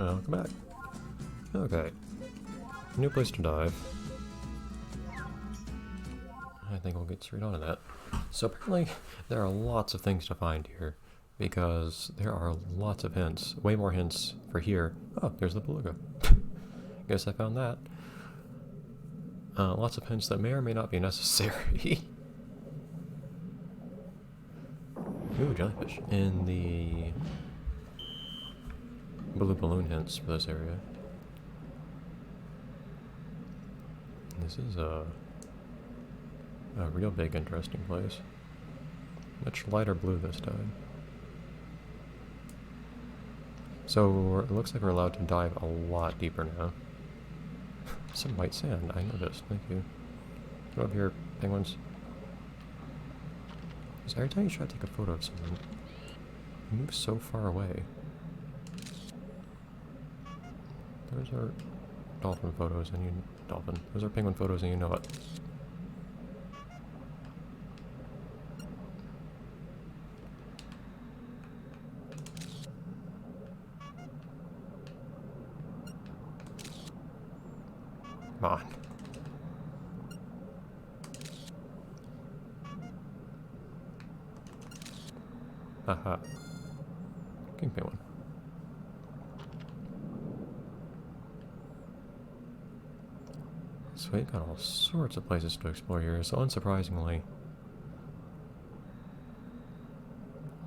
Welcome back. Okay. New place to dive. I think we'll get straight on to that. So apparently there are lots of things to find here, because there are lots of hints. Way more hints for here. Oh, there's the beluga. Guess I found that. Lots of hints that may or may not be necessary. Ooh, jellyfish. In the blue balloon hints for this area. This is a real big interesting place. Much lighter blue this time. So it looks like we're allowed to dive a lot deeper now. Some white sand, I noticed, thank you. Get over here, penguins. Because every time you try to take a photo of someone, you move so far away. Those are dolphin photos and you... dolphin. Those are penguin photos and you know it. Come on. Haha. King penguin. So we've got all sorts of places to explore here, so unsurprisingly,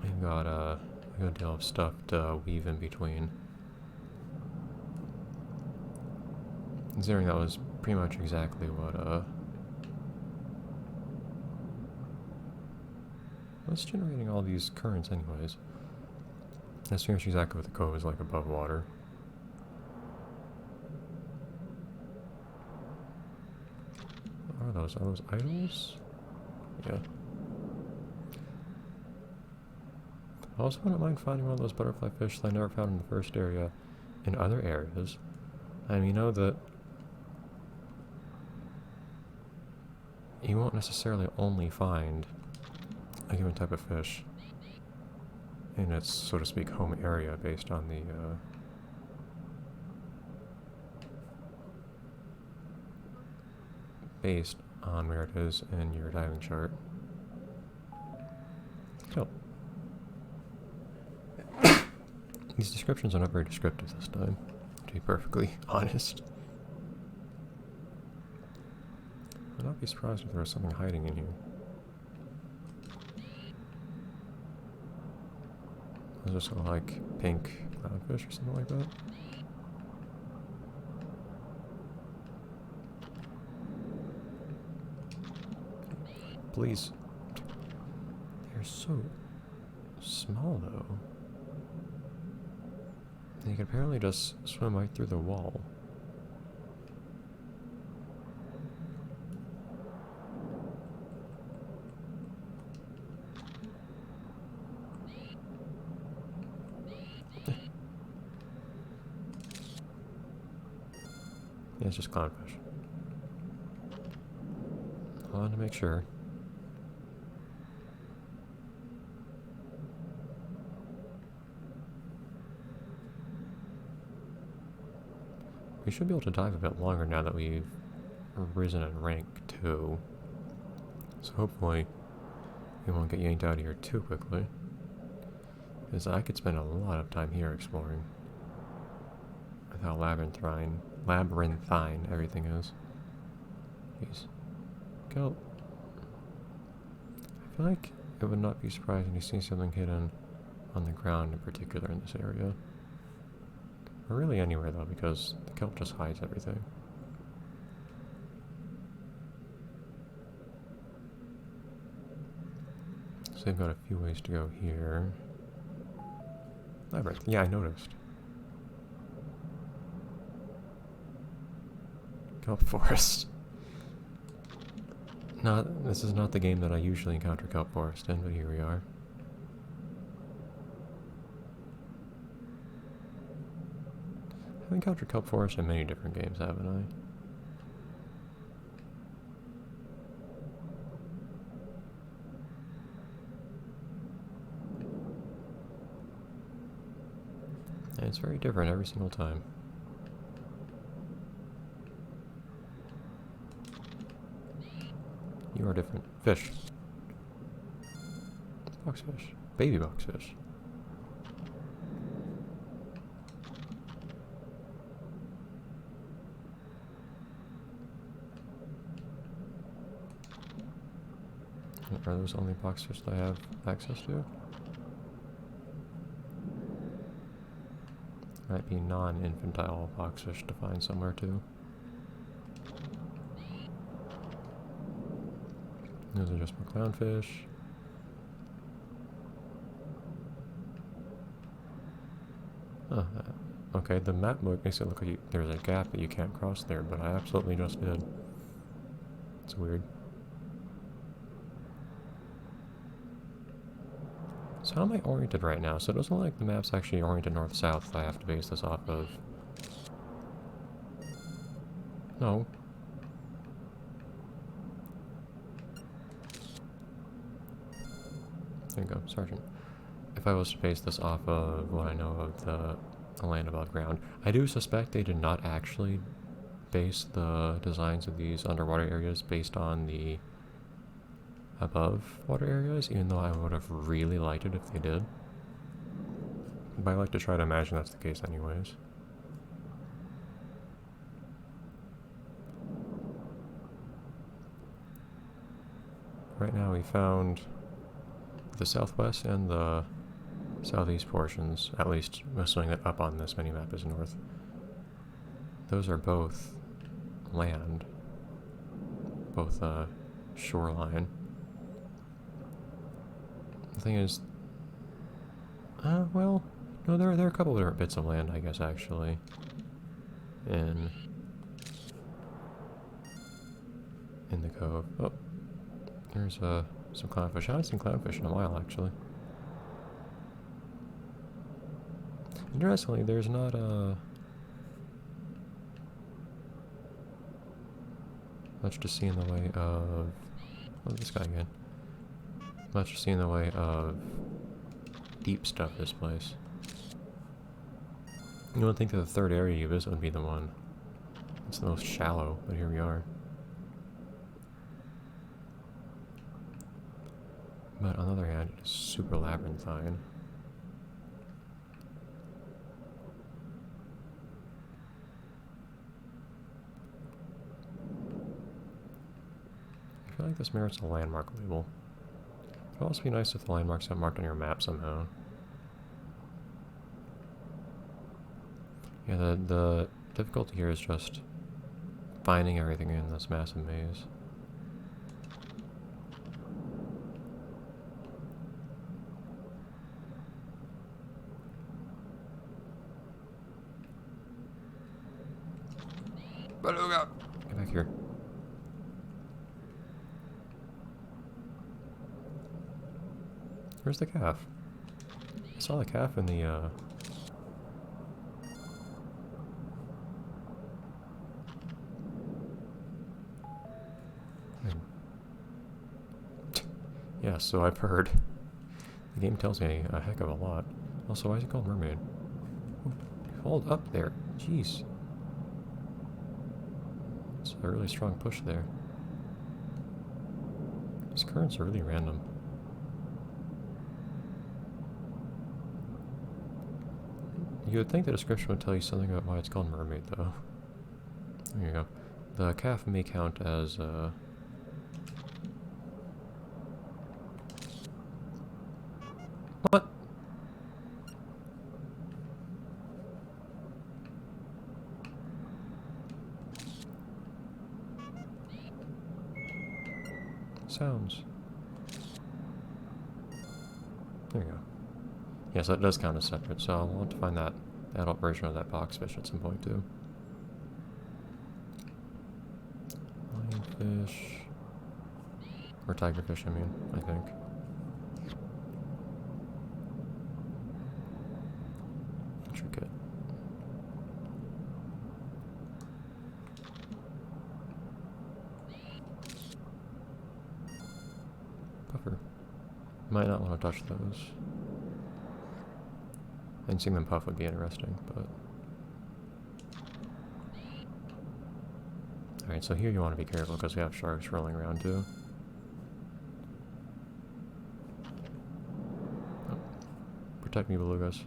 we've got a good deal of stuff to weave in between. Considering that was pretty much exactly what's generating all these currents anyways? That's pretty much exactly what the cove is like above water. What are those? Are those idols? Yeah. I also wouldn't mind finding one of those butterfly fish that I never found in the first area in other areas. And you know that you won't necessarily only find a given type of fish in its, so to speak, home area based on the based on where it is in your diving chart. Cool. These descriptions are not very descriptive this time, to be perfectly honest. I'd not be surprised if there was something hiding in here. Those are sort of like pink clownfish or something like that. Please. They're so small though. They can apparently just swim right through the wall. Yeah, it's just clownfish. I wanted to make sure. We should be able to dive a bit longer now that we've risen in rank too. So hopefully we won't get yanked out of here too quickly. Because I could spend a lot of time here exploring. With how labyrinthine everything is. Jeez. Go. I feel like it would not be surprising to see something hidden on the ground in particular in this area. Or really anywhere though, because the kelp just hides everything. So they've got a few ways to go here. Labyrinth. Yeah, I noticed. Kelp forest. This is not the game that I usually encounter kelp forest in, but here we are. I've encountered kelp forest in many different games, haven't I? it's very different every single time. You are different. Fish. Boxfish. Baby boxfish. Are those only boxfish that I have access to? Might be non-infantile boxfish to find somewhere too. Those are just more clownfish. Oh, okay, the map makes it look like there's a gap that you can't cross there, but I absolutely just did. It's weird. So how am I oriented right now? So it doesn't look like the map's actually oriented north-south that I have to base this off of. No. There you go, Sergeant. If I was to base this off of what I know of the land above ground, I do suspect they did not actually base the designs of these underwater areas based on the above water areas, even though I would have really liked it if they did. But I like to try to imagine that's the case anyways. Right now we found the southwest and the southeast portions, at least assuming that up on this mini-map is north. Those are both land, both shoreline. The thing is, well, no, there are a couple of different bits of land, I guess, actually. In the cove. Oh, there's some clownfish. I haven't seen clownfish in a while, actually. Interestingly, there's not much to see in the way of... Oh, this guy again. Much to see in the way of deep stuff this place. You would think that the third area you visit would be the one. It's the most shallow, but here we are. But on the other hand, it is super labyrinthine. I feel like this merits a landmark label. It would also be nice if the landmarks got marked on your map somehow. Yeah, the difficulty here is just finding everything in this massive maze. Beluga! Get back here. Where's the calf? I saw the calf in the, Yeah, so I've heard. The game tells me a heck of a lot. Also, why is it called Mermaid? Hold up there. Jeez. It's a really strong push there. These currents are really random. You would think the description would tell you something about why it's called Mermaid, though. There you go. The calf may count as, What? Sounds. There you go. Yes, that does count as separate, so I'll want to find that adult version of that boxfish at some point, too. Lionfish. Or tigerfish, I mean, I think. Intricate. Puffer. Might not want to touch those. And seeing them puff would be interesting, but... Alright, so here you want to be careful because we have sharks rolling around too. Oh. Protect me, belugas.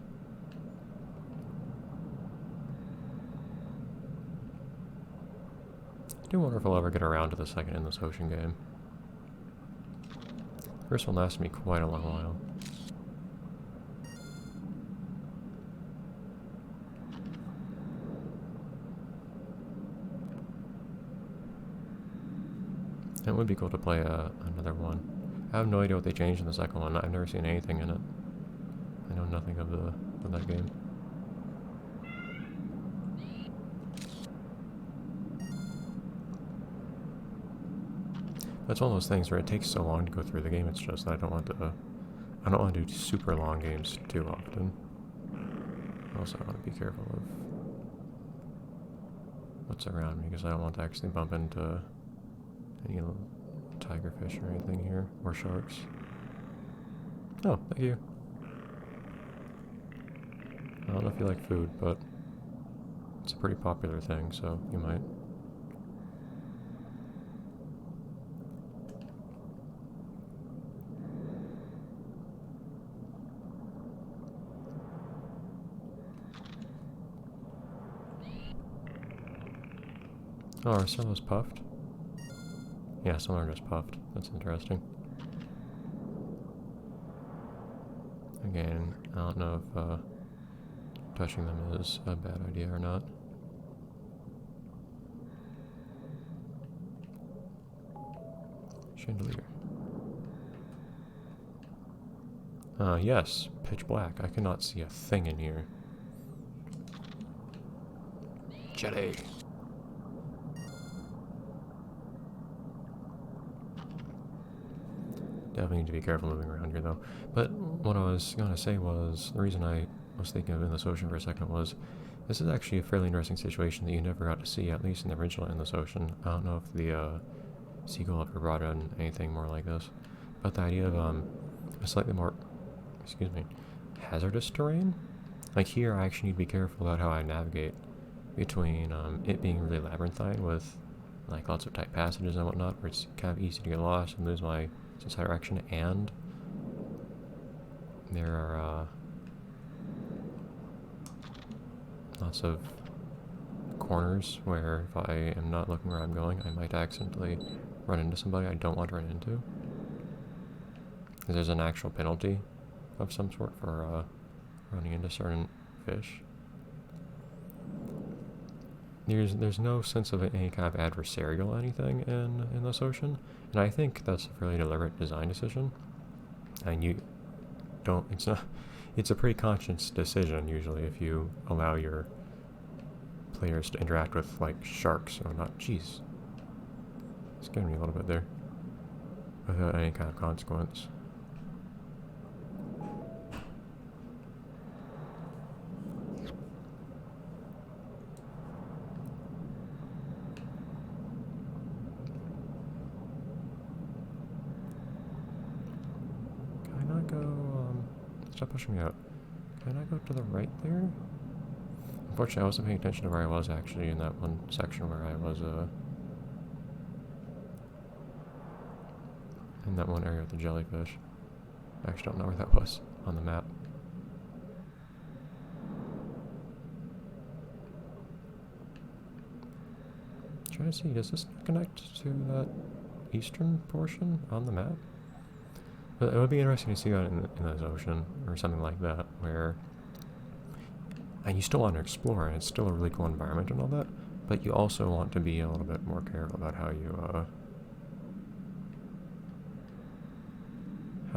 I do wonder if I'll ever get around to the second in this ocean game. First one lasted me quite a long while. It would be cool to play another one. I have no idea what they changed in the second one. I've never seen anything in it. I know nothing of that game. That's one of those things where it takes so long to go through the game. It's just I don't want to do super long games too often. Also, I want to be careful of what's around me because I don't want to actually bump into any little tigerfish or anything here, or sharks. Oh, thank you. I don't know if you like food, but it's a pretty popular thing, so you might. Oh, are some of those puffed? Yeah, some are just puffed. That's interesting. Again, I don't know if touching them is a bad idea or not. Chandelier. Yes, pitch black. I cannot see a thing in here. Jelly. Definitely need to be careful moving around here, though. But what I was going to say was, the reason I was thinking of Endless Ocean for a second was, this is actually a fairly interesting situation that you never got to see, at least in the original Endless Ocean. I don't know if the sequel ever brought in anything more like this. But the idea of a slightly more, hazardous terrain? Like here, I actually need to be careful about how I navigate between it being really labyrinthine with like lots of tight passages and whatnot, where it's kind of easy to get lost and lose my sense of direction, and there are lots of corners where if I am not looking where I'm going, I might accidentally run into somebody I don't want to run into. Because there's an actual penalty of some sort for running into certain fish. There's no sense of any kind of adversarial anything in this ocean, and I think that's a fairly deliberate design decision. And you don't, it's a pretty conscious decision usually if you allow your players to interact with like sharks or not. Jeez, scared me a little bit there, without any kind of consequence. Stop pushing me out. Can I go to the right there? Unfortunately, I wasn't paying attention to where I was actually in that one section where I was, in that one area with the jellyfish. I actually don't know where that was on the map. Trying to see, does this connect to that eastern portion on the map? But it would be interesting to see that in this ocean, or something like that, where... And you still want to explore, and it's still a really cool environment and all that, but you also want to be a little bit more careful about how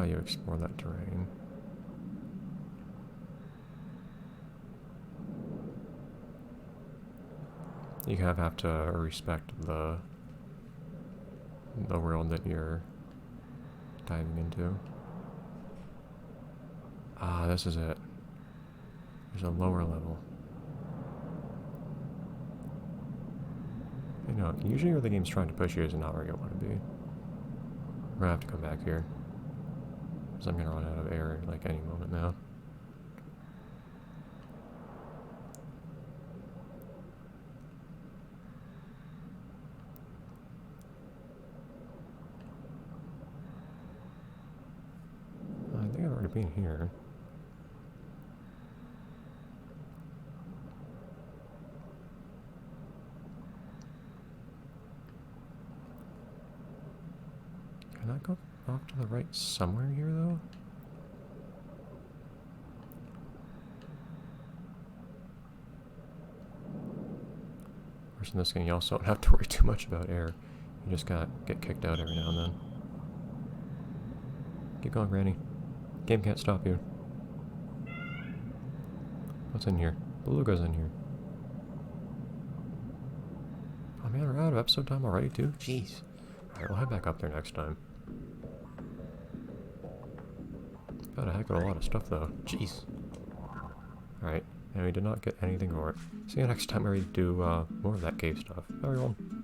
you explore that terrain. You kind of have to respect the world that you're diving into. Ah, this is it. There's a lower level. You know, usually where the game's trying to push you is not where you want to be. We're gonna have to come back here, because I'm gonna run out of air like any moment now. be in here. Can I go off to the right somewhere here, though? Whereas in this game, you also don't have to worry too much about air. You just gotta get kicked out every now and then. Keep going, Granny. Game can't stop you. What's in here? Beluga's in here. Oh man, we're out of episode time already, too? Jeez. Alright, we'll head back up there next time. Got a heck of a lot of stuff, though. Jeez. Alright, and we did not get anything for it. See you next time where we do more of that cave stuff. Bye, everyone.